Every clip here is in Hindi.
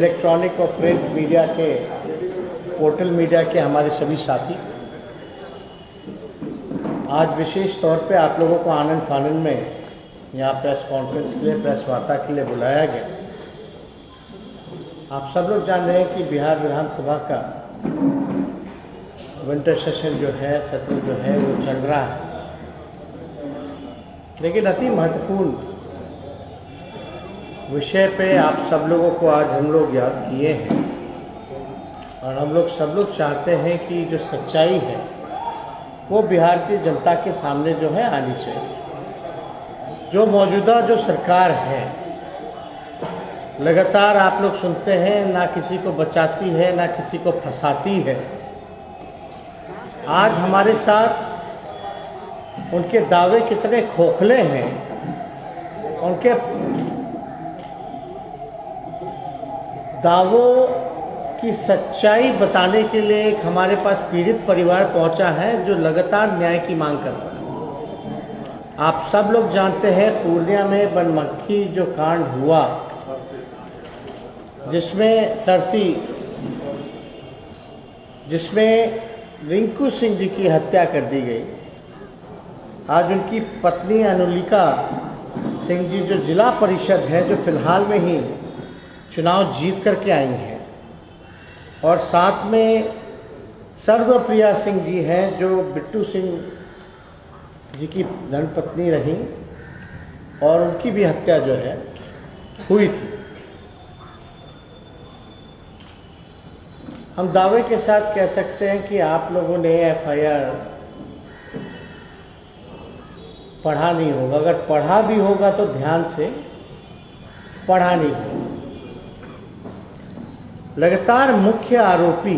इलेक्ट्रॉनिक और प्रिंट मीडिया के, पोर्टल मीडिया के हमारे सभी साथी, आज विशेष तौर पे आप लोगों को आनंद फानंद में यहाँ प्रेस कॉन्फ्रेंस के लिए, प्रेस वार्ता के लिए बुलाया गया। आप सब लोग जान रहे हैं कि बिहार विधानसभा का विंटर सेशन जो है, सत्र जो है वो चल रहा है, लेकिन अति महत्वपूर्ण विषय पे आप सब लोगों को आज हम लोग याद किए हैं और हम लोग सब लोग चाहते हैं कि जो सच्चाई है वो बिहार की जनता के सामने जो है आनी चाहिए। जो मौजूदा जो सरकार है लगातार आप लोग सुनते हैं, ना किसी को बचाती है ना किसी को फंसाती है। आज हमारे साथ उनके दावे कितने खोखले हैं, उनके दावों की सच्चाई बताने के लिए एक हमारे पास पीड़ित परिवार पहुंचा है जो लगातार न्याय की मांग कर रहा है। आप सब लोग जानते हैं पूर्णिया में बनमक्खी जो कांड हुआ, जिसमें रिंकू सिंह जी की हत्या कर दी गई। आज उनकी पत्नी अनुलिका सिंह जी जो जिला परिषद है, जो फिलहाल में ही चुनाव जीत करके आई हैं, और साथ में सर्वप्रिया सिंह जी हैं जो बिट्टू सिंह जी की धर्मपत्नी रही और उनकी भी हत्या जो है हुई थी। हम दावे के साथ कह सकते हैं कि आप लोगों ने एफआईआर पढ़ा नहीं होगा, अगर पढ़ा भी होगा तो ध्यान से पढ़ा नहीं होगा। लगातार मुख्य आरोपी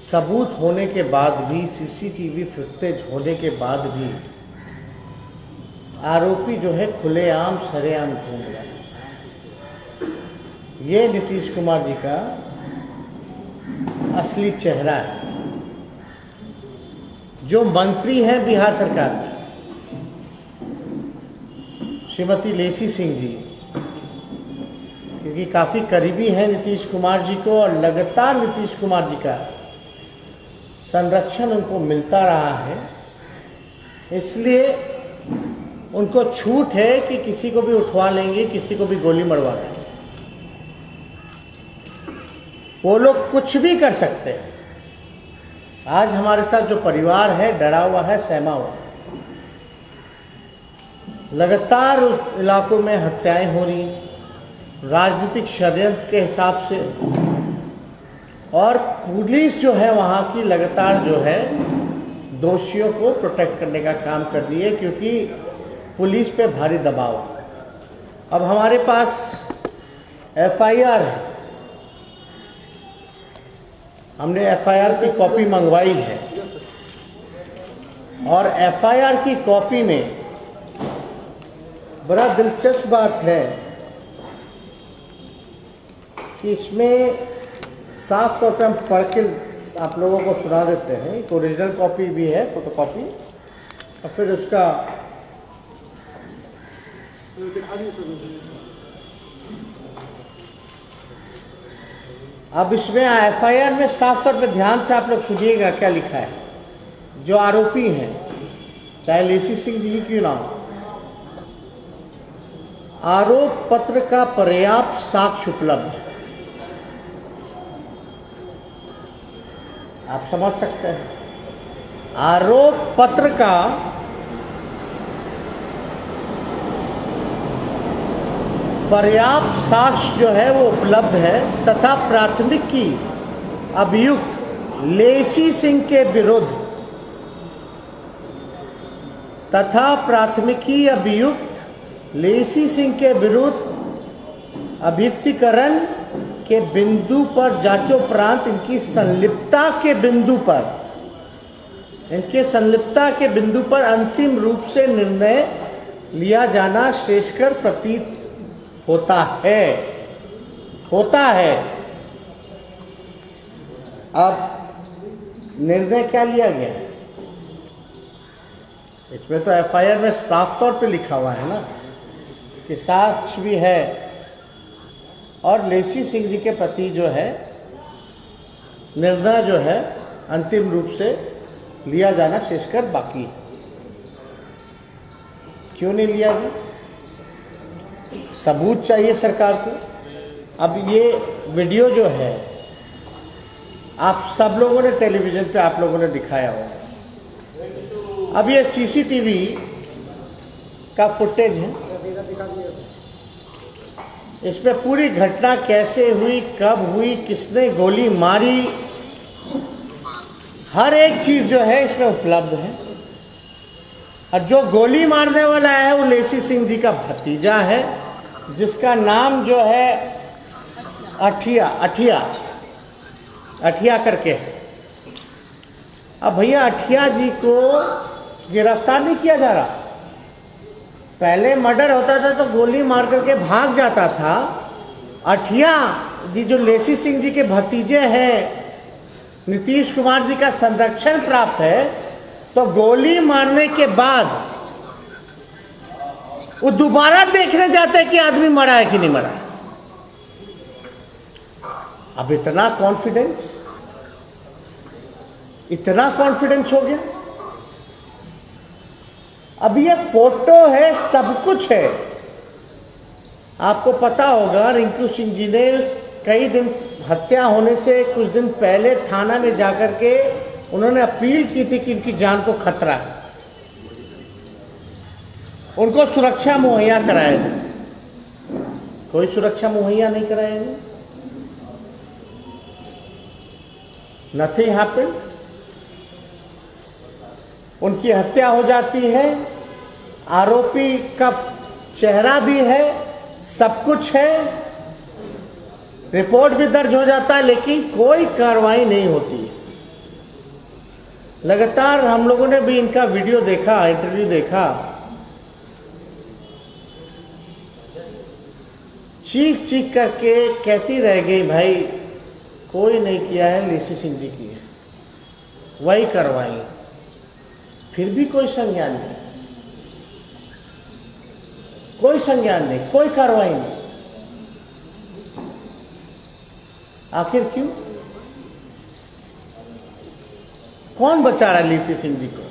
सबूत होने के बाद भी, सीसीटीवी फुटेज होने के बाद भी आरोपी जो है खुलेआम सरेआम घूम रहा है। ये नीतीश कुमार जी का असली चेहरा है। जो मंत्री हैं बिहार सरकार में, श्रीमती लेसी सिंह जी, क्योंकि काफ़ी करीबी हैं नीतीश कुमार जी को और लगातार नीतीश कुमार जी का संरक्षण उनको मिलता रहा है, इसलिए उनको छूट है कि किसी को भी उठवा लेंगे, किसी को भी गोली मरवा देंगे। वो लोग कुछ भी कर सकते हैं। आज हमारे साथ जो परिवार है डरा हुआ है, सहमा हुआ है। लगातार उस इलाकों में हत्याएं हो रही हैं राजनीतिक षड्यंत्र के हिसाब से, और पुलिस जो है वहाँ की लगातार जो है दोषियों को प्रोटेक्ट करने का काम कर रही है, क्योंकि पुलिस पे भारी दबाव है। अब हमारे पास एफआईआर है, हमने एफआईआर की कॉपी मंगवाई है और एफआईआर की कॉपी में बड़ा दिलचस्प बात है कि इसमें साफ तौर पर हम पढ़ के आप लोगों को सुना देते हैं। एक ओरिजिनल कॉपी भी है, फोटोकॉपी, और फिर उसका अब इसमें एफआईआर में साफ तौर पे ध्यान से आप लोग सुनिएगा क्या लिखा है। जो आरोपी हैं, चाहे लेसी सिंह जी ही क्यों ना हो, आरोप पत्र का पर्याप्त साक्ष्य उपलब्ध है। आप समझ सकते हैं, आरोप पत्र का पर्याप्त साक्ष्य जो है वो उपलब्ध है, तथा प्राथमिकी अभियुक्त लेसी सिंह के विरुद्ध अभियुक्तिकरण के बिंदु पर जांचोपरांत इनकी संलिप्तता के बिंदु पर अंतिम रूप से निर्णय लिया जाना श्रेयस्कर प्रतीत होता है। अब निर्णय क्या लिया गया है, इसमें तो एफआईआर में साफ तौर पे लिखा हुआ है ना कि साक्ष्य भी है और लेसी सिंह जी के प्रति जो है निर्णय जो है अंतिम रूप से लिया जाना शेषकर बाकी है। क्यों नहीं लिया गया? सबूत चाहिए सरकार को। अब ये वीडियो जो है आप सब लोगों ने टेलीविजन पे आप लोगों ने दिखाया होगा। अब ये सीसीटीवी का फुटेज है, इसमें पूरी घटना कैसे हुई, कब हुई, किसने गोली मारी, हर एक चीज जो है इसमें उपलब्ध है। और जो गोली मारने वाला है वो लेसी सिंह जी का भतीजा है, जिसका नाम जो है अठिया करके है। अब भैया अठिया जी को गिरफ्तार नहीं किया जा रहा। पहले मर्डर होता था तो गोली मार करके भाग जाता था। अठिया जी जो लेसी सिंह जी के भतीजे हैं, नीतीश कुमार जी का संरक्षण प्राप्त है, तो गोली मारने के बाद वो दोबारा देखने जाते हैं कि आदमी मरा है कि नहीं मरा है। अब इतना कॉन्फिडेंस हो गया। अब ये फोटो है, सब कुछ है। आपको पता होगा रिंकू सिंह जी ने कई दिन हत्या होने से कुछ दिन पहले थाना में जाकर के उन्होंने अपील की थी कि इनकी जान को खतरा है, उनको सुरक्षा मुहैया कराया जाए। कोई सुरक्षा मुहैया नहीं कराया गया। Nothing happened. उनकी हत्या हो जाती है, आरोपी का चेहरा भी है, सब कुछ है, रिपोर्ट भी दर्ज हो जाता है, लेकिन कोई कार्रवाई नहीं होती है। लगातार हम लोगों ने भी इनका वीडियो देखा, इंटरव्यू देखा, चीख चीख करके कहती रह गई भाई कोई नहीं किया है, लेसी सिंह जी की है, वही करवाई। फिर भी कोई संज्ञान नहीं, कोई संज्ञान नहीं, कोई कार्रवाई नहीं। आखिर क्यों? कौन बचा रहा है लेसी सिंह जी को?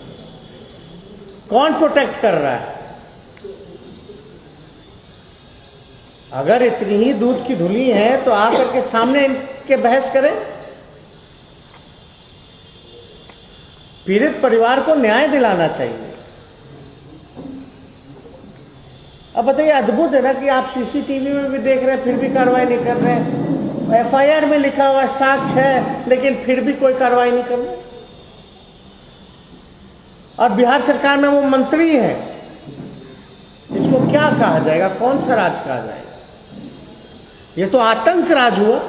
कौन प्रोटेक्ट कर रहा है? अगर इतनी ही दूध की धुली है तो आकर के सामने इनके बहस करें। पीड़ित परिवार को न्याय दिलाना चाहिए। अब बताइए, अद्भुत है ना कि आप सीसीटीवी में भी देख रहे हैं फिर भी कार्रवाई नहीं कर रहे हैं। एफआईआर में लिखा हुआ साक्ष्य है लेकिन फिर भी कोई कार्रवाई नहीं कर रहे। और बिहार सरकार में वो मंत्री हैं, इसको क्या कहा जाएगा? कौन सा राज कहा जाएगा? ये तो आतंक राज हुआ।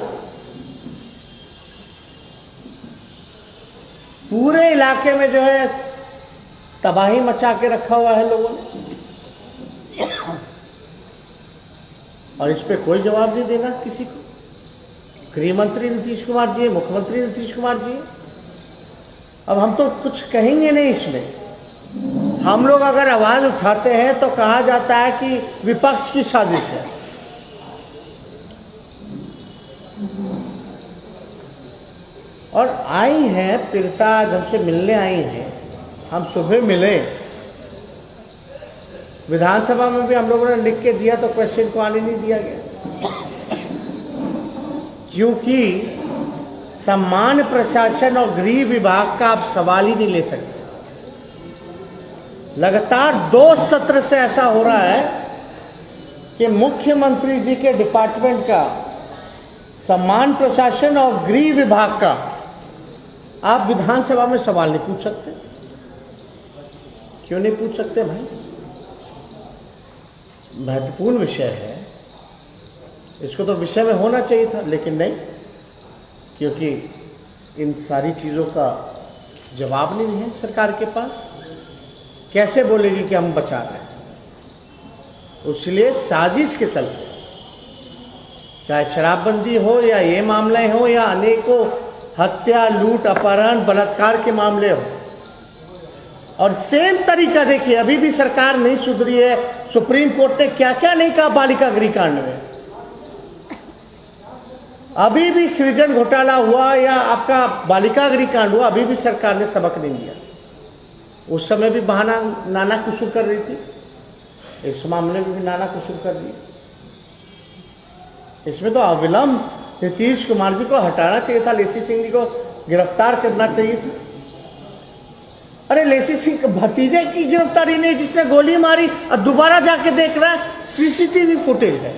पूरे इलाके में जो है तबाही मचा के रखा हुआ है लोगों ने, और इस पे कोई जवाब नहीं देना किसी को। गृह मंत्री नीतीश कुमार जी है, मुख्यमंत्री नीतीश कुमार जी है। अब हम तो कुछ कहेंगे नहीं इसमें। हम लोग अगर आवाज उठाते हैं तो कहा जाता है कि विपक्ष की साजिश है। और आई हैं पीड़िता, आज हमसे मिलने आई हैं। हम सुबह मिले, विधानसभा में भी हम लोगों ने लिख के दिया तो क्वेश्चन को आने नहीं दिया गया, क्योंकि सम्मान प्रशासन और गृह विभाग का आप सवाल ही नहीं ले सकते। लगातार 2 सत्र से ऐसा हो रहा है कि मुख्यमंत्री जी के डिपार्टमेंट का, सम्मान प्रशासन और गृह विभाग का आप विधानसभा में सवाल नहीं पूछ सकते। क्यों नहीं पूछ सकते भाई? महत्वपूर्ण विषय है, इसको तो विषय में होना चाहिए था, लेकिन नहीं, क्योंकि इन सारी चीज़ों का जवाब नहीं है सरकार के पास। कैसे बोलेगी कि हम बचा रहे हैं? इसलिए साजिश के चलते, चाहे शराबबंदी हो या ये मामले हो या अनेकों हत्या, लूट, अपहरण, बलात्कार के मामले हो, और सेम तरीका देखिए, अभी भी सरकार नहीं सुधरी है। सुप्रीम कोर्ट ने क्या क्या नहीं कहा बालिका गृह कांड में। अभी भी सृजन घोटाला हुआ या आपका बालिका गृह कांड हुआ, अभी भी सरकार ने सबक नहीं दिया। उस समय भी बहाना नाना कुसुर कर रही थी, इस मामले में भी नाना कुसुर कर रही। इसमें तो अविलंब नीतीश कुमार जी को हटाना चाहिए था, लेसी सिंह जी को गिरफ्तार करना चाहिए था। अरे लेसी सिंह के भतीजे की गिरफ्तारी नहीं, जिसने गोली मारी, और दोबारा जाके देख रहा है सीसीटीवी फुटेज है।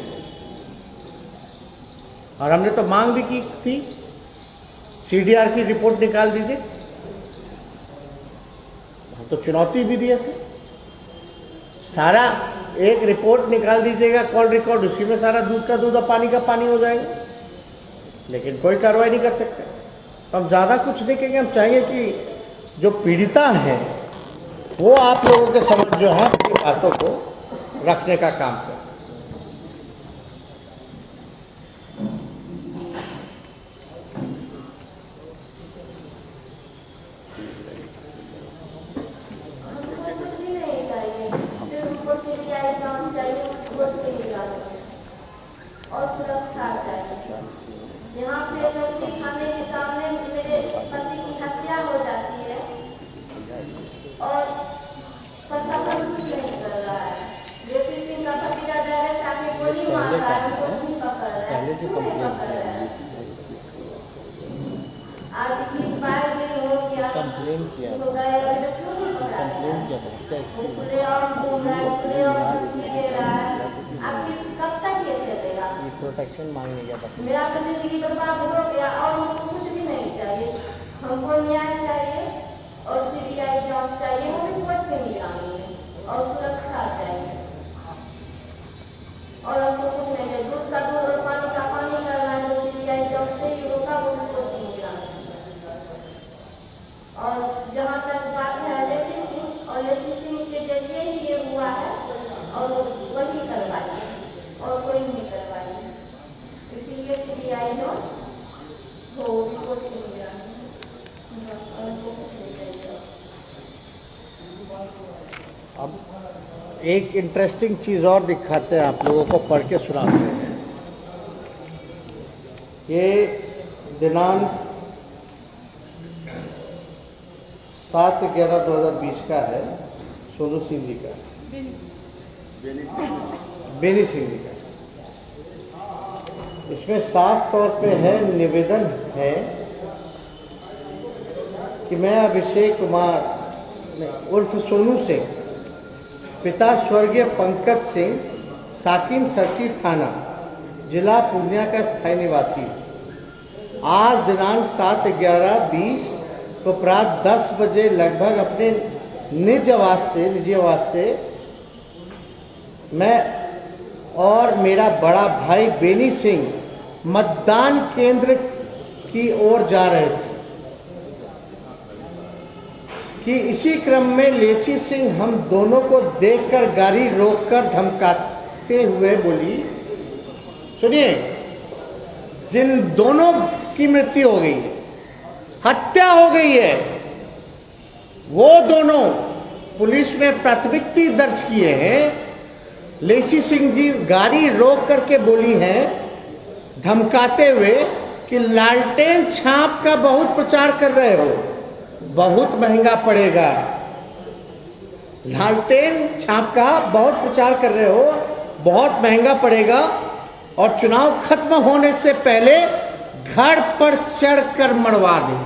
और हमने तो मांग भी की थी, सीडीआर की रिपोर्ट निकाल दीजिए, हम तो चुनौती भी दिए थे। सारा एक रिपोर्ट निकाल दीजिएगा, कॉल रिकॉर्ड, उसी में सारा दूध का दूध और पानी का पानी हो जाएगा। लेकिन कोई कार्रवाई नहीं कर सकते। हम ज़्यादा कुछ नहीं कहेंगे, हम चाहेंगे कि जो पीड़िता है वो आप लोगों के समझ जो है अपनी बातों को रखने का काम करें। और सुरक्षा चाहिए। यहाँ पे लड़की थाने के सामने मेरे पति की हत्या हो जाती है और प्रशासन कुछ नहीं कर रहा है। लेसी सिंह का भतीजा डायरेक्ट आके गोली मार रहा है, उनको नहीं पकड़ रहा है। आज 21 दिन हो गया, कंप्लेन किया हो गए और कंप्लेन किया था, खुले आम घूम रहा है, खुले आम दे रहा है। आपकी कब तक ये चलेगा? प्रोटेक्शन मांगने गया था। मेरा तो जिंदगी बर्बाद हो गया और हमको कुछ भी नहीं चाहिए। हमको न्याय चाहिए और सीबीआई जांच चाहिए, वो भी कोर्ट में निगरानी है, और सुरक्षा चाहिए। और हमको कुछ नहीं चाहिए। दूध का दूध और पानी का पानी करना है, तो सीबीआई जांच से ही रोका, वो भी कोर्ट में निगरानी। और जहाँ तक बात है लेसी सिंह, और लेसी सिंह के जरिए ही ये हुआ है, और वही करवाई और कोई नहीं करवाई। इसीलिए सीबीआई हो रिपोर्ट नहीं अब एक इंटरेस्टिंग चीज़ और दिखाते हैं आप लोगों को, पढ़ के सुनाते हैं। ये दिनांक 7/11/2020 का है, सोनू सिंह जी का, बेनी सिंह जी का। इसमें साफ तौर पे है, निवेदन है कि मैं अभिषेक कुमार उर्फ सोनू सिंह, पिता स्वर्गीय पंकज सिंह, साकिन सरसी थाना, जिला पूर्णिया का स्थायी निवासी, आज दिनांक 7/11/20 को प्रात 10 बजे लगभग अपने निजी आवास से मैं और मेरा बड़ा भाई बेनी सिंह मतदान केंद्र की ओर जा रहे थे कि इसी क्रम में लेसी सिंह हम दोनों को देखकर गाड़ी रोककर धमकाते हुए बोली, सुनिए, जिन दोनों की मृत्यु हो गई, हत्या हो गई है, वो दोनों पुलिस में प्राथमिकी दर्ज किए हैं। लेसी सिंह जी गाड़ी रोक करके बोली हैं धमकाते हुए कि लालटेन छाप का बहुत प्रचार कर रहे हो, बहुत महंगा पड़ेगा। लालटेन छाप का बहुत प्रचार कर रहे हो, बहुत महंगा पड़ेगा, और चुनाव खत्म होने से पहले घर पर चढ़कर मरवा दें।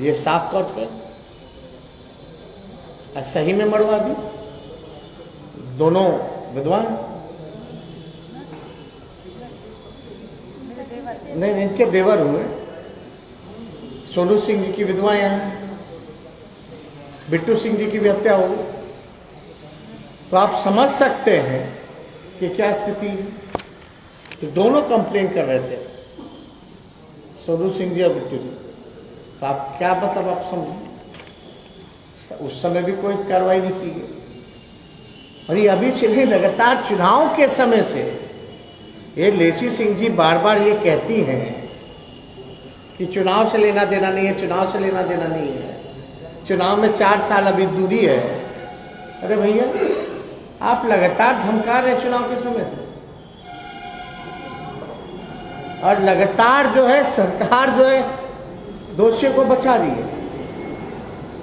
ये साफ तौर पे सही में मरवा दी। दोनों विद्वान नहीं, इनके देवर हुए। सोनू सिंह जी की विधवा यहाँ, बिट्टू सिंह जी की भी हत्या हो गई। तो आप समझ सकते हैं कि क्या स्थिति है। तो दोनों कंप्लेन कर रहे थे, सोनू सिंह जी और बिट्टू जी। तो आप क्या मतलब आप समझिए, उस समय भी कोई कार्रवाई नहीं की गई, और ये अभी से नहीं, लगातार चुनाव के समय से ये लेसी सिंह जी बार बार ये कहती हैं कि चुनाव से लेना देना नहीं है, चुनाव से लेना देना नहीं है, चुनाव में 4 साल अभी दूरी है। अरे भैया, आप लगातार धमका रहे हैं चुनाव के समय से, और लगातार जो है सरकार जो है दोषियों को बचा रही है।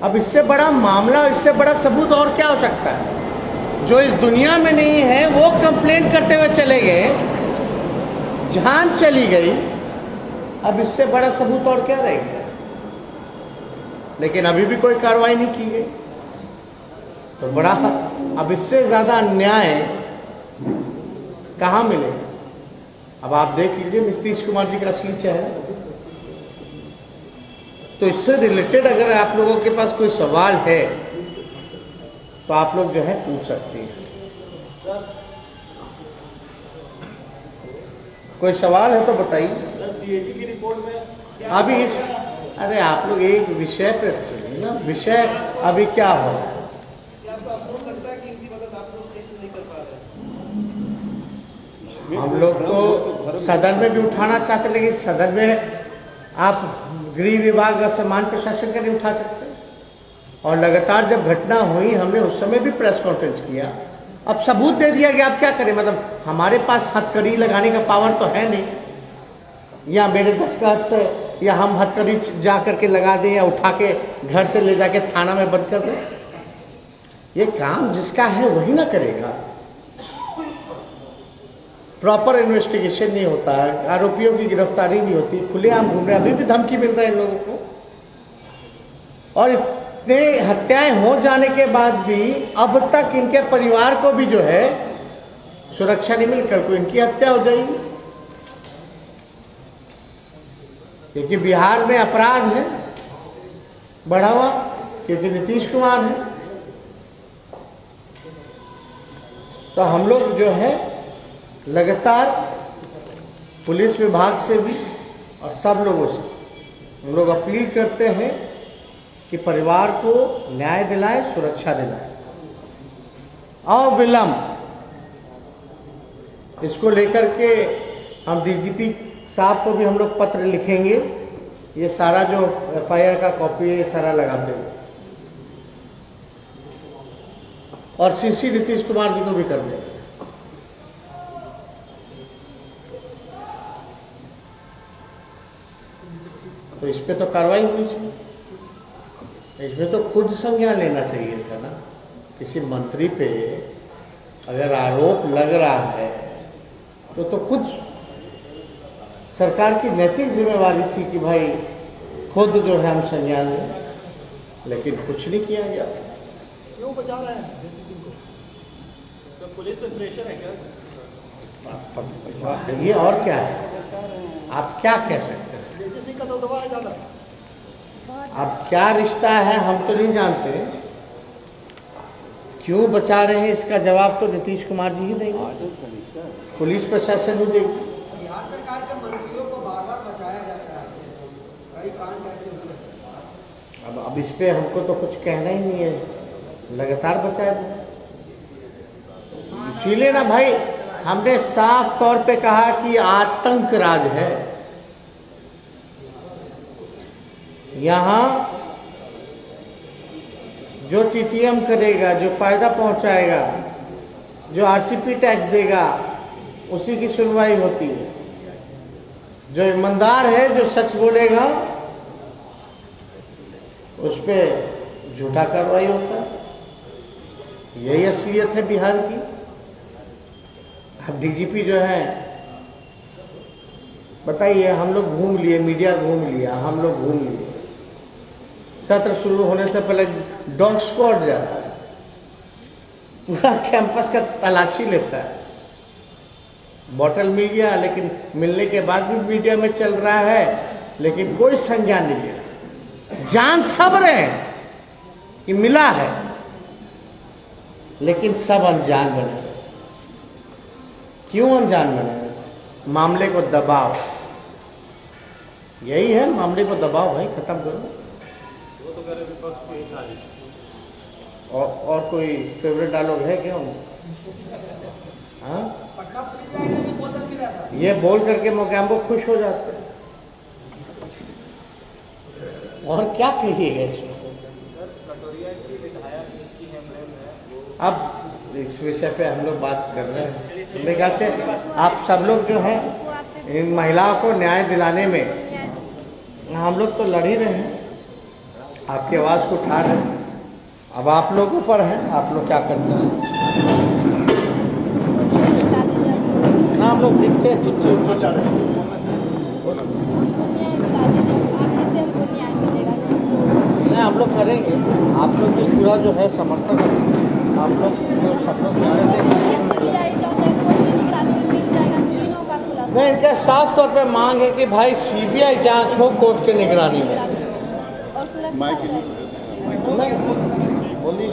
अब इससे बड़ा मामला, इससे बड़ा सबूत और क्या हो सकता है? जो इस दुनिया में नहीं है वो कंप्लेंट करते हुए चले गए, जान चली गई, अब इससे बड़ा सबूत और क्या रहेगा? लेकिन अभी भी कोई कार्रवाई नहीं की गई, तो बड़ा, अब इससे ज्यादा अन्याय कहां मिले? अब आप देख लीजिए नीतीश कुमार जी का सीट है, तो इससे रिलेटेड अगर आप लोगों के पास कोई सवाल है तो आप लोग जो है पूछ सकते हैं। कोई सवाल है तो बताइए। सीएजी की रिपोर्ट में अभी इस, अरे आप लोग एक विषय पे सुनिए ना, विषय अभी क्या हो, आपको अफसोस लगता है कि इनकी मदद आप लोग सही से नहीं कर पा रहे? हम लोग तो सदन में भी उठाना चाहते, लेकिन सदन में आप गृह विभाग का समान प्रशासन का नहीं उठा सकते। और लगातार जब घटना हुई, हमने उस समय भी प्रेस कॉन्फ्रेंस किया, अब सबूत दे दिया गया, अब क्या करें? मतलब हमारे पास हथकड़ी लगाने का पावर तो है नहीं, या मेरे दस्तखत से या हम हथकड़ी जा करके लगा दें या उठा के घर से ले जाके थाना में बंद कर दें। ये काम जिसका है वही ना करेगा। प्रॉपर इन्वेस्टिगेशन नहीं होता है, आरोपियों की गिरफ्तारी नहीं होती, खुलेआम घूम रहे, अभी भी धमकी मिल रहा है इन लोगों को। और इतने हत्याएं हो जाने के बाद भी अब तक इनके परिवार को भी जो है सुरक्षा नहीं मिलकर कोई इनकी हत्या हो जाएगी, क्योंकि बिहार में अपराध है बढ़ा हुआ, क्योंकि नीतीश कुमार है। तो हम लोग जो है लगातार पुलिस विभाग से भी और सब लोगों से हम लोग अपील करते हैं कि परिवार को न्याय दिलाएं, सुरक्षा दिलाएं, अविलंब। इसको लेकर के हम डीजीपी साहब को भी हम लोग पत्र लिखेंगे, ये सारा जो एफआईआर का कॉपी है ये सारा लगाते हुए, और सीसी नीतीश कुमार जी को भी कर देंगे। तो इस पे तो कार्रवाई होनी चाहिए, इसमें तो खुद संज्ञान लेना चाहिए था ना। किसी मंत्री पे अगर आरोप लग रहा है तो खुद सरकार की नैतिक जिम्मेवारी थी कि भाई खुद जो है हम संज्ञान लें, लेकिन कुछ नहीं किया गया। क्यों बचा रहे हैं DCC को? तो पुलिस पे प्रेशर है क्या? ये और क्या है, आप क्या कह सकते हैं? DCC का तो दबाव है ज्यादा। अब क्या रिश्ता है हम तो नहीं जानते, क्यों बचा रहे हैं इसका जवाब तो नीतीश कुमार जी ही देंगे, पुलिस प्रशासन ही देगी। बिहार सरकार के मंत्रियों को बार-बार बचाया जाता है, कई कांड ऐसे हुए। अब इस पे हमको तो कुछ कहना ही नहीं है, लगातार बचाया जाए। इसीलिए ना भाई हमने साफ तौर पे कहा कि आतंक राज है यहाँ। जो टीटीएम करेगा, जो फायदा पहुंचाएगा, जो आरसीपी टैक्स देगा, उसी की सुनवाई होती है। जो ईमानदार है, जो सच बोलेगा, उस पे झूठा कार्रवाई होता है। यही असलियत है बिहार की। अब डीजीपी जो है, बताइए, हम लोग घूम लिए, मीडिया घूम लिया, हम लोग घूम लिए, सत्र शुरू होने से पहले डॉग स्क्वाड जाता है, पूरा कैंपस का तलाशी लेता है। बॉटल मिल गया, लेकिन मिलने के बाद भी मीडिया में चल रहा है, लेकिन कोई संज्ञान नहीं ले रहा। जान सब रहे हैं कि मिला है, लेकिन सब अनजान बने। क्यों अनजान बने? मामले को दबाव, यही है मामले को दबाव। भाई खत्म करो। वो तो करे विपक्ष की साजिश। और कोई फेवरेट डायलॉग है क्या? हाँ, पटना पुलिस लाइन में भी बोतल मिला था। ये बोल करके मोगैम्बो खुश हो जाते हैं। और क्या कहिएगा इसमें? अब इस विषय पे हम लोग बात कर रहे हैं। मेरे ख्याल से आप सब लोग जो है इन महिलाओं को न्याय दिलाने में हम लोग तो लड़ ही रहे हैं, आपकी आवाज़ को उठा रहे हैं। अब आप लोगों पर है, आप लोग क्या करते हैं ना। हम लोग लिखते हैं चिट्ठी उठा जा रहे हैं, नहीं हम लोग करेंगे। आप लोग भी पूरा जो है समर्थन करेंगे। आप लोग जो सब लोग नहीं, इनका साफ तौर पे मांग है कि भाई सीबीआई जांच हो कोर्ट के निगरानी में। बोलिए।